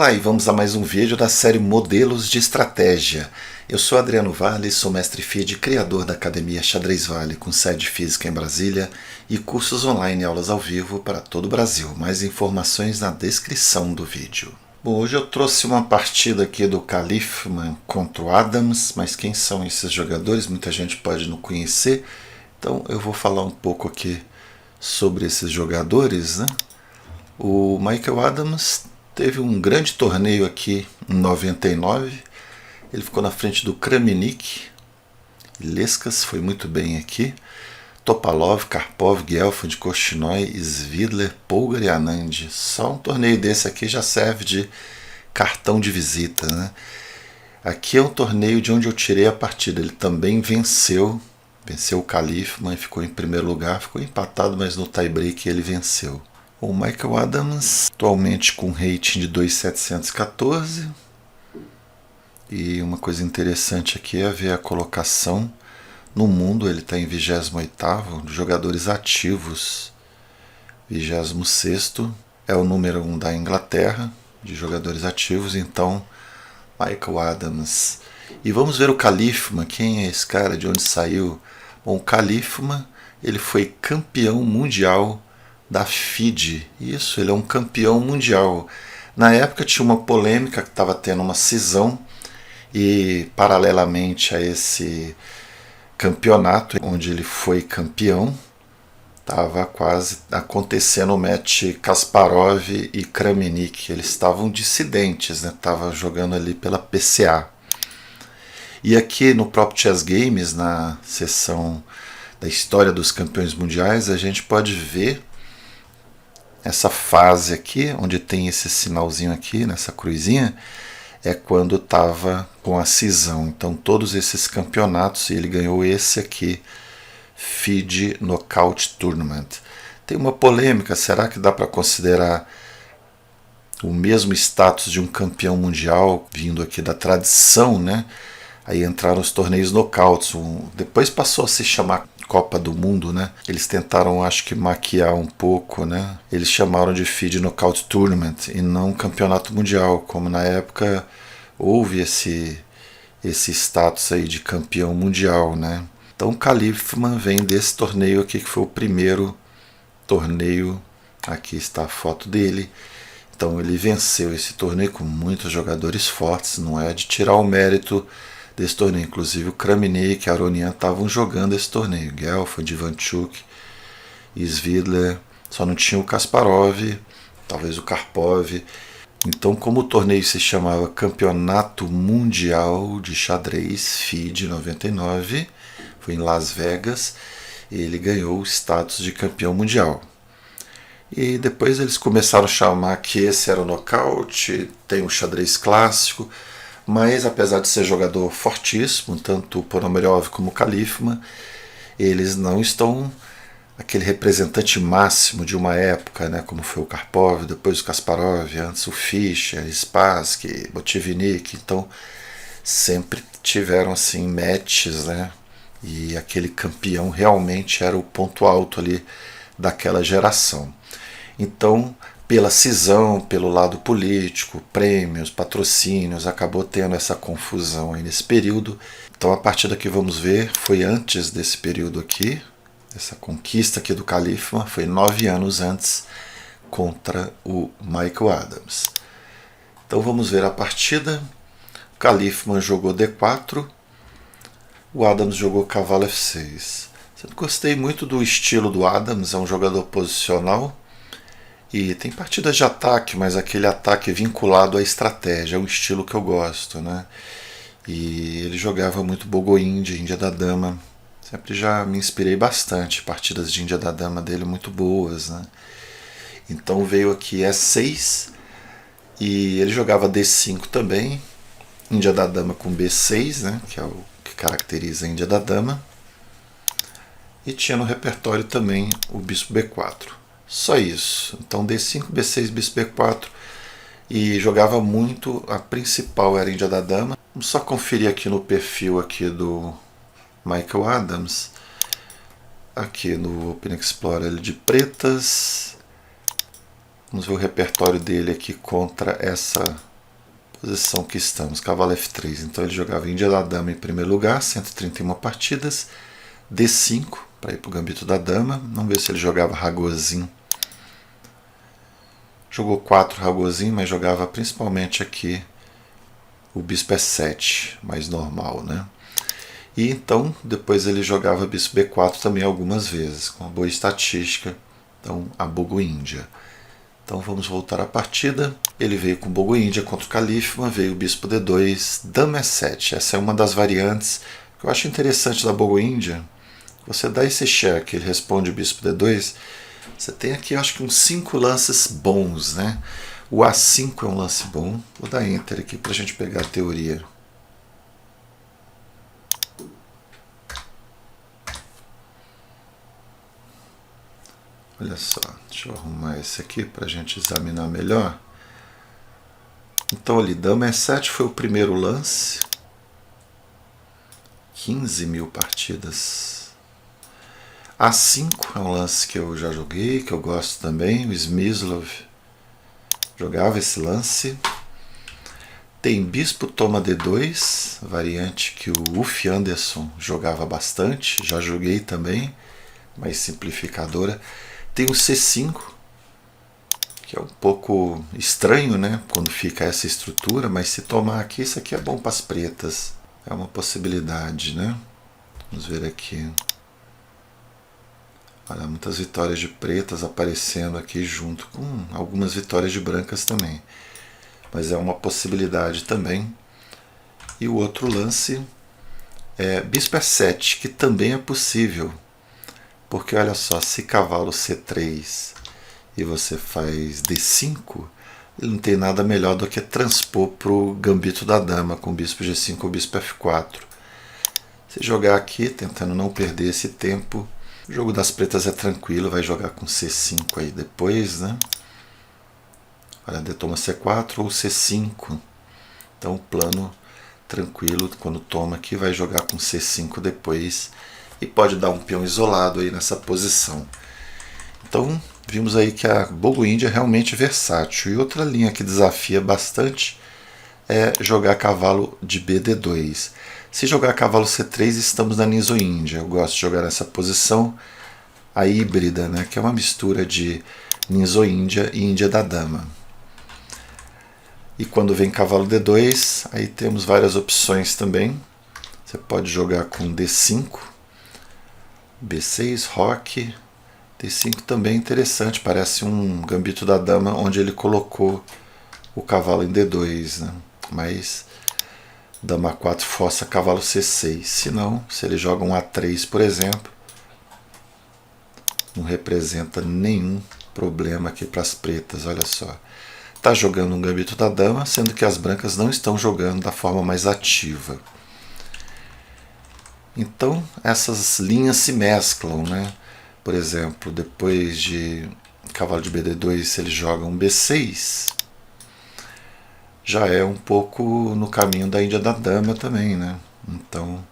Olá e vamos a mais um vídeo da série Modelos de Estratégia. Eu sou Adriano Vale, sou mestre FIDE e criador da Academia Xadrez Vale, com sede física em Brasília e cursos online e aulas ao vivo para todo o Brasil. Mais informações na descrição do vídeo. Bom, hoje eu trouxe uma partida aqui do Khalifman contra o Adams, mas quem são esses jogadores? Muita gente pode não conhecer, então eu vou falar um pouco aqui sobre esses jogadores, né? O Michael Adams teve um grande torneio aqui em 99. Ele ficou na frente do Kramnik. Lescas foi muito bem aqui. Topalov, Karpov, Gelfand, Korchnoi, Svidler, Polgar e Anand. Só um torneio desse aqui já serve de cartão de visita, né? Aqui é um torneio de onde eu tirei a partida. Ele também venceu o Khalifman, ficou em primeiro lugar, ficou empatado, mas no tie-break ele venceu. O Michael Adams, atualmente com um rating de 2.714. E uma coisa interessante aqui é ver a colocação no mundo. Ele está em 28º, jogadores ativos. 26º, é o número 1 da Inglaterra, de jogadores ativos. Então, Michael Adams. E vamos ver o Khalifman. Quem é esse cara? De onde saiu? Bom, o Khalifman, ele foi campeão mundial da FIDE. Isso, ele é um campeão mundial. Na época tinha uma polêmica que estava tendo uma cisão e paralelamente a esse campeonato onde ele foi campeão, estava quase acontecendo o match Kasparov e Kramnik. Eles estavam dissidentes, né? Estavam jogando ali pela PCA. E aqui no próprio Chess Games, na seção da história dos campeões mundiais, a gente pode ver essa fase aqui, onde tem esse sinalzinho aqui, nessa cruzinha, é quando estava com a cisão. Então todos esses campeonatos, ele ganhou esse aqui, FIDE Knockout Tournament. Tem uma polêmica, será que dá para considerar o mesmo status de um campeão mundial, vindo aqui da tradição, né? Aí entraram os torneios knockouts, depois passou a se chamar Copa do Mundo, né? Eles tentaram, acho que, maquiar um pouco, né? Eles chamaram de FIDE Knockout Tournament e não Campeonato Mundial, como na época houve esse status aí de campeão mundial, né? Então o Khalifman vem desse torneio aqui, que foi o primeiro torneio. Aqui está a foto dele. Então ele venceu esse torneio com muitos jogadores fortes, não é de tirar o mérito desse torneio. Inclusive o Kramnik e Aronian estavam jogando esse torneio. Gelfand, Ivanchuk, Svidler, só não tinha o Kasparov, talvez o Karpov. Então, como o torneio se chamava Campeonato Mundial de Xadrez FIDE 99, foi em Las Vegas, ele ganhou o status de campeão mundial. E depois eles começaram a chamar que esse era o nocaute, tem o xadrez clássico. Mas apesar de ser jogador fortíssimo, tanto o Ponomarev como o Khalifman, eles não estão aquele representante máximo de uma época, né, como foi o Karpov, depois o Kasparov, antes o Fischer, Spassky, Botvinnik. Então sempre tiveram assim matches, né, e aquele campeão realmente era o ponto alto ali daquela geração. Então, pela cisão, pelo lado político, prêmios, patrocínios, acabou tendo essa confusão aí nesse período. Então a partida que vamos ver foi antes desse período aqui, essa conquista aqui do Khalifman, foi 9 anos antes contra o Michael Adams. Então vamos ver a partida. O Khalifman jogou D4, o Adams jogou cavalo F6. Eu gostei muito do estilo do Adams, é um jogador posicional. E tem partidas de ataque, mas aquele ataque vinculado à estratégia, é um estilo que eu gosto, né? E ele jogava muito Bogoin de Índia da Dama. Sempre já me inspirei bastante, partidas de Índia da Dama dele muito boas, né? Então veio aqui E6 e ele jogava D5 também, Índia da Dama com B6, né? Que é o que caracteriza a Índia da Dama. E tinha no repertório também o Bispo B4. Só isso. Então D5, B6, Bispo B4. E jogava muito, a principal era a Índia da Dama. Vamos só conferir aqui no perfil aqui do Michael Adams. Aqui no Open Explorer ele de pretas. Vamos ver o repertório dele aqui contra essa Posição que estamos, cavalo F3. Então ele jogava Índia da Dama em primeiro lugar, 131 partidas. D5 para ir para o gambito da Dama. Vamos ver se ele jogava Ragozinho. Jogou 4 Ragozinho, mas jogava principalmente aqui o bispo E7, mais normal, né? E então depois ele jogava bispo B4 também algumas vezes, com uma boa estatística. Então a Bogo Índia. Então vamos voltar à partida. Ele veio com Bogo Índia contra o Califma, veio o bispo D2, Dama E7. Essa é uma das variantes que eu acho interessante da Bogo Índia. Você dá esse cheque, ele responde o bispo D2. Você tem aqui, acho que uns 5 lances bons, né? O A5 é um lance bom. Vou dar Enter aqui para a gente pegar a teoria. Olha só, deixa eu arrumar esse aqui para a gente examinar melhor. Então ali, Dama E7 foi o primeiro lance. 15 mil partidas. A5 é um lance que eu já joguei, que eu gosto também. O Smyslov jogava esse lance. Tem Bispo toma D2, variante que o Ulf Andersson jogava bastante. Já joguei também, mais simplificadora. Tem o C5, que é um pouco estranho, né? Quando fica essa estrutura, mas se tomar aqui, isso aqui é bom para as pretas. É uma possibilidade, né? Vamos ver aqui. Olha, muitas vitórias de pretas aparecendo aqui junto com algumas vitórias de brancas também. Mas é uma possibilidade também. E o outro lance é Bispo E7, que também é possível. Porque olha só, se cavalo C3 e você faz D5, ele não tem nada melhor do que transpor para o gambito da dama com bispo G5 ou bispo F4. Se jogar aqui, tentando não perder esse tempo, o jogo das pretas é tranquilo, vai jogar com C5 aí depois, né? Olha, D toma C4 ou C5. Então plano tranquilo, quando toma aqui vai jogar com C5 depois e pode dar um peão isolado aí nessa posição. Então vimos aí que a Bogo Índia é realmente versátil. E outra linha que desafia bastante é jogar cavalo de BD2. Se jogar cavalo C3, estamos na Ninzo Índia. Eu gosto de jogar nessa posição, a híbrida, né, que é uma mistura de Ninzo Índia e Índia da Dama. E quando vem cavalo D2, aí temos várias opções também. Você pode jogar com D5, B6, roque. D5 também é interessante, parece um gambito da dama onde ele colocou o cavalo em D2, né? Mas dama 4 fossa cavalo C6. Se não, se ele joga um A3, por exemplo, não representa nenhum problema aqui para as pretas, olha só. Está jogando um gambito da dama, sendo que as brancas não estão jogando da forma mais ativa. Então essas linhas se mesclam, né? Por exemplo, depois de cavalo de BD2, se ele joga um B6, já é um pouco no caminho da Índia da Dama também, né? Então,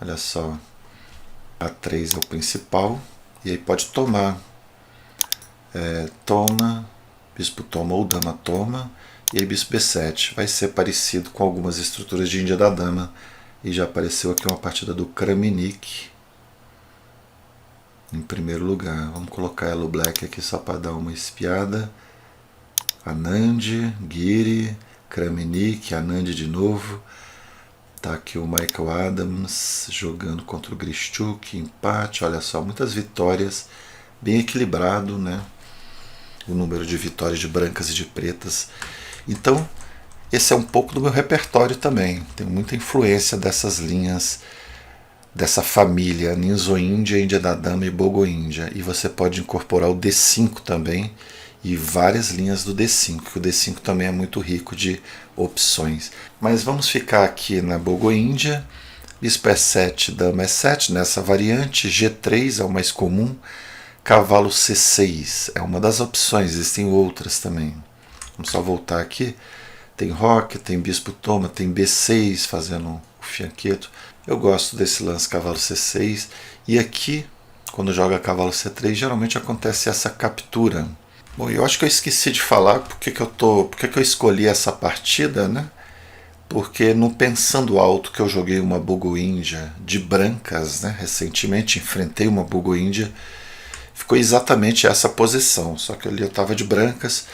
olha só, A3 é o principal, e aí pode tomar. Toma, bispo toma ou dama toma, e aí bispo B7. Vai ser parecido com algumas estruturas de Índia da Dama, e já apareceu aqui uma partida do Kramnik em primeiro lugar. Vamos colocar Yellow Black aqui só para dar uma espiada. Anand, Giri, Kramnik, Anand de novo. Tá aqui o Michael Adams jogando contra o Grischuk, empate. Olha só, muitas vitórias, bem equilibrado, né? O número de vitórias de brancas e de pretas. Então, esse é um pouco do meu repertório também. Tem muita influência dessas linhas, dessa família Ninzo Índia, Índia da Dama e Bogo Índia. E você pode incorporar o D5 também e várias linhas do D5, que o D5 também é muito rico de opções. Mas vamos ficar aqui na Bogo Índia. Bispo E7, Dama E7 nessa variante. G3 é o mais comum. Cavalo C6 é uma das opções, existem outras também. Vamos só voltar aqui. Tem roque, tem bispo toma, tem B6 fazendo o fianqueto. Eu gosto desse lance cavalo C6. E aqui, quando joga cavalo C3, geralmente acontece essa captura. Bom, eu acho que eu esqueci de falar porque que eu escolhi essa partida, né? porque no Pensando Alto, que eu joguei uma Bogo-Índia de brancas, né, recentemente enfrentei uma Bogo-Índia, ficou exatamente essa posição, só que ali eu estava de brancas.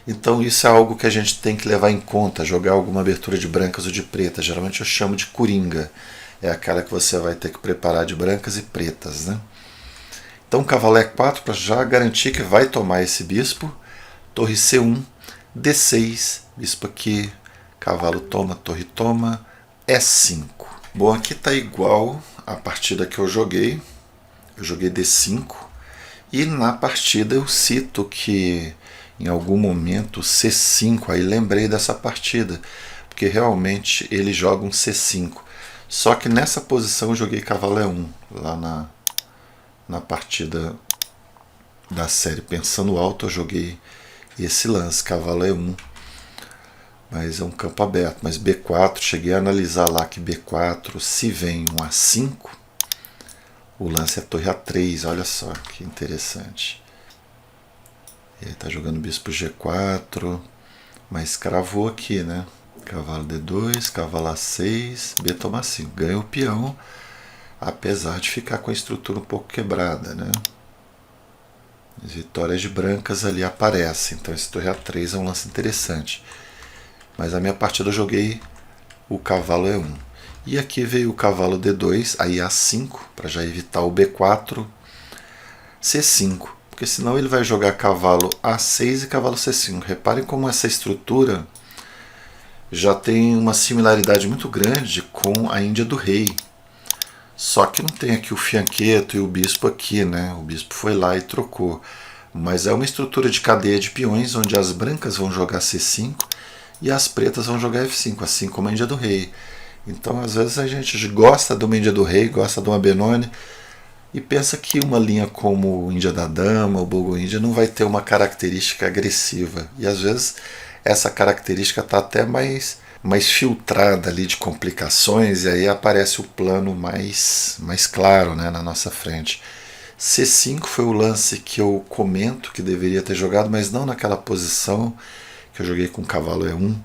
Então isso é algo que a gente tem que levar em conta, jogar alguma abertura de brancas ou de pretas. Geralmente eu chamo de coringa, é aquela que você vai ter que preparar de brancas e pretas, né? Então cavalo E4 para já garantir que vai tomar esse bispo. Torre C1, D6, bispo aqui, cavalo toma, torre toma, E5. Bom, aqui está igual a partida que eu joguei D5, e na partida eu cito que em algum momento C5, aí lembrei dessa partida, porque realmente ele joga um C5. Só que nessa posição eu joguei cavalo E1, lá na partida da série Pensando Alto eu joguei esse lance, cavalo E1. Mas é um campo aberto. Mas B4, cheguei a analisar lá que B4, se vem um A5, o lance é torre A3, olha só que interessante. E aí tá jogando bispo G4, mas cravou aqui, né? Cavalo D2, cavalo A6, B toma 5. Ganha o peão, apesar de ficar com a estrutura um pouco quebrada, né? As vitórias de brancas ali aparecem, então esse torre A3 é um lance interessante. Mas a minha partida eu joguei o cavalo E1. E aqui veio o cavalo D2, aí A5, para já evitar o B4, C5, porque senão ele vai jogar cavalo A6 e cavalo C5. Reparem como essa estrutura já tem uma similaridade muito grande com a Índia do Rei. Só que não tem aqui o fianqueto e o bispo aqui, né? O bispo foi lá e trocou. Mas é uma estrutura de cadeia de peões onde as brancas vão jogar C5 e as pretas vão jogar F5, assim como a Índia do Rei. Então, às vezes a gente gosta de uma Índia do Rei, gosta de uma Benoni, e pensa que uma linha como Índia da Dama ou Bogo-Índia não vai ter uma característica agressiva. E às vezes essa característica está até mais filtrada ali de complicações, e aí aparece o plano mais claro, né, na nossa frente. C5 foi o lance que eu comento que deveria ter jogado, mas não naquela posição que eu joguei com o cavalo E1.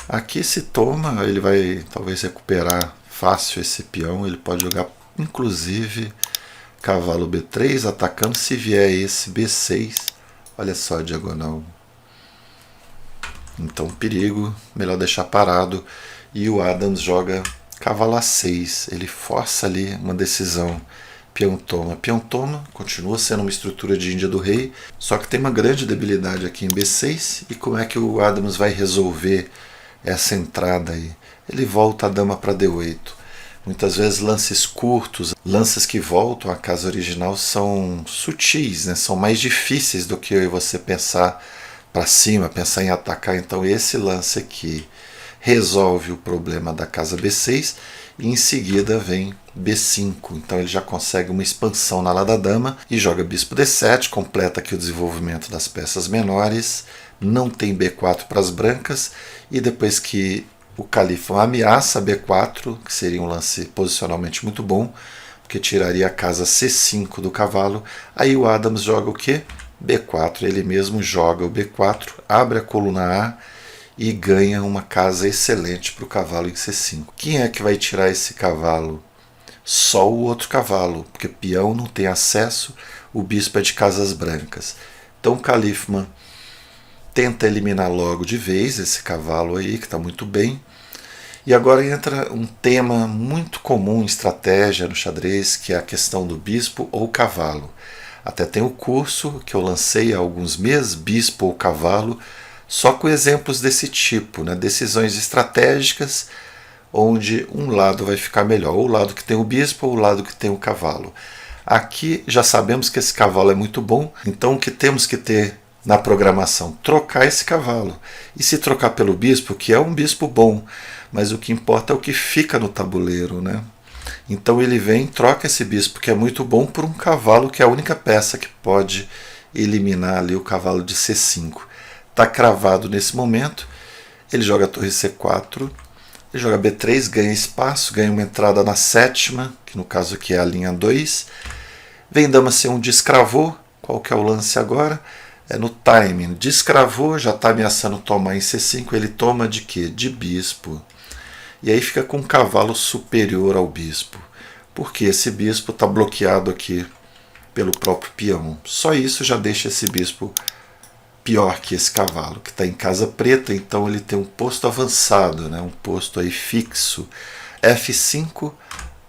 Aqui se toma, ele vai talvez recuperar fácil esse peão, ele pode jogar inclusive cavalo B3 atacando, se vier esse B6, olha só a diagonal. Então perigo, melhor deixar parado. E o Adams joga cavalo A6, ele força ali uma decisão. Peão toma, continua sendo uma estrutura de Índia do Rei, só que tem uma grande debilidade aqui em B6. E como é que o Adams vai resolver essa entrada aí? Ele volta a dama para D8. Muitas vezes lances curtos, lances que voltam à casa original são sutis, né? São mais difíceis do que eu e você pensar para cima, pensar em atacar. Então esse lance aqui resolve o problema da casa B6 e em seguida vem B5. Então ele já consegue uma expansão na ala da dama e joga bispo D7, completa aqui o desenvolvimento das peças menores, não tem B4 para as brancas, e depois que o califa ameaça B4, que seria um lance posicionalmente muito bom, porque tiraria a casa C5 do cavalo, aí o Adams joga o quê? B4, ele mesmo joga o B4, abre a coluna A e ganha uma casa excelente para o cavalo em C5. Quem é que vai tirar esse cavalo? Só o outro cavalo, porque peão não tem acesso, o bispo é de casas brancas. Então o Califman tenta eliminar logo de vez esse cavalo aí, que está muito bem. E agora entra um tema muito comum em estratégia no xadrez, que é a questão do bispo ou cavalo. Até tem o curso que eu lancei há alguns meses, bispo ou cavalo, só com exemplos desse tipo, né? Decisões estratégicas onde um lado vai ficar melhor, ou o lado que tem o bispo ou o lado que tem o cavalo. Aqui já sabemos que esse cavalo é muito bom, então o que temos que ter na programação? Trocar esse cavalo. E se trocar pelo bispo, que é um bispo bom, mas o que importa é o que fica no tabuleiro, né? Então ele vem, troca esse bispo, que é muito bom, por um cavalo que é a única peça que pode eliminar ali o cavalo de C5. Está cravado nesse momento, ele joga a torre C4, ele joga B3, ganha espaço, ganha uma entrada na sétima, que no caso aqui é a linha 2. Vem dama C1, descravou. Qual que é o lance agora? É no timing. Descravou, já está ameaçando tomar em C5, ele toma de quê? De bispo. E aí fica com um cavalo superior ao bispo, porque esse bispo está bloqueado aqui pelo próprio peão. Só isso já deixa esse bispo pior que esse cavalo, que está em casa preta, então ele tem um posto avançado, né? Um posto aí fixo. F5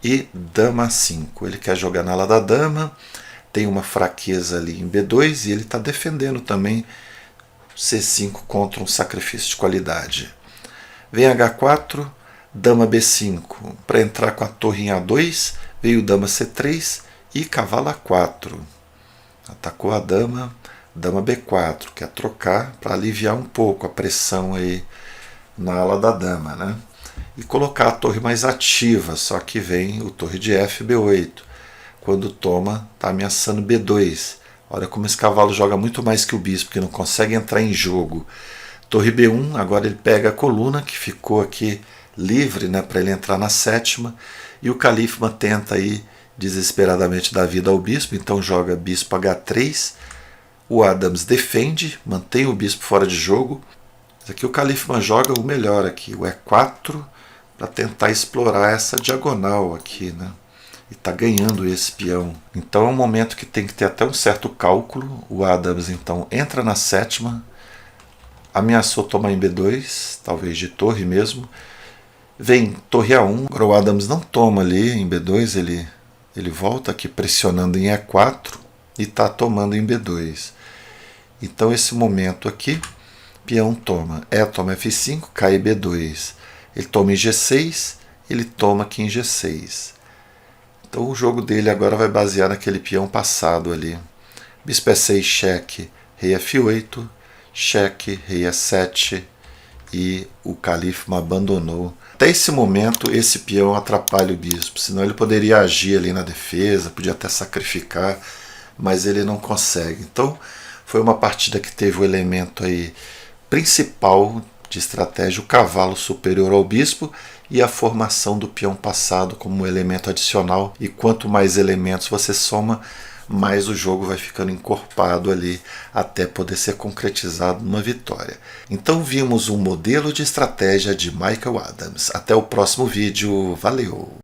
e dama 5. Ele quer jogar na ala da dama, tem uma fraqueza ali em B2 e ele está defendendo também C5 contra um sacrifício de qualidade. Vem H4, dama B5. Para entrar com a torre em A2, veio dama C3 e cavalo A4. Atacou a dama, dama B4, quer trocar para aliviar um pouco a pressão aí na ala da dama, né? E colocar a torre mais ativa, só que vem o torre de F, B8. Quando toma, está ameaçando B2. Olha como esse cavalo joga muito mais que o bispo, que não consegue entrar em jogo. Torre B1, agora ele pega a coluna, que ficou aqui livre, né, para ele entrar na sétima. E o Califman tenta aí desesperadamente dar vida ao bispo, então joga bispo H3. O Adams defende, mantém o bispo fora de jogo. Aqui o Califman joga o melhor aqui, o E4, para tentar explorar essa diagonal aqui, né? E está ganhando esse peão. Então é um momento que tem que ter até um certo cálculo. O Adams então entra na sétima, ameaçou tomar em B2, talvez de torre mesmo. Vem torre A1, agora o Adams não toma ali em B2, ele volta aqui pressionando em E4 e está tomando em B2. Então esse momento aqui, peão toma, toma F5, cai B2. Ele toma em G6, ele toma aqui em G6. Então o jogo dele agora vai basear naquele peão passado ali. Bispo E6, cheque, rei F8, cheque, rei E7 e o Califman abandonou. Até esse momento esse peão atrapalha o bispo, senão ele poderia agir ali na defesa, podia até sacrificar, mas ele não consegue. Então foi uma partida que teve o elemento aí principal de estratégia, o cavalo superior ao bispo e a formação do peão passado como elemento adicional. E quanto mais elementos você soma, mais o jogo vai ficando encorpado ali até poder ser concretizado numa vitória. Então vimos um modelo de estratégia de Michael Adams. Até o próximo vídeo. Valeu!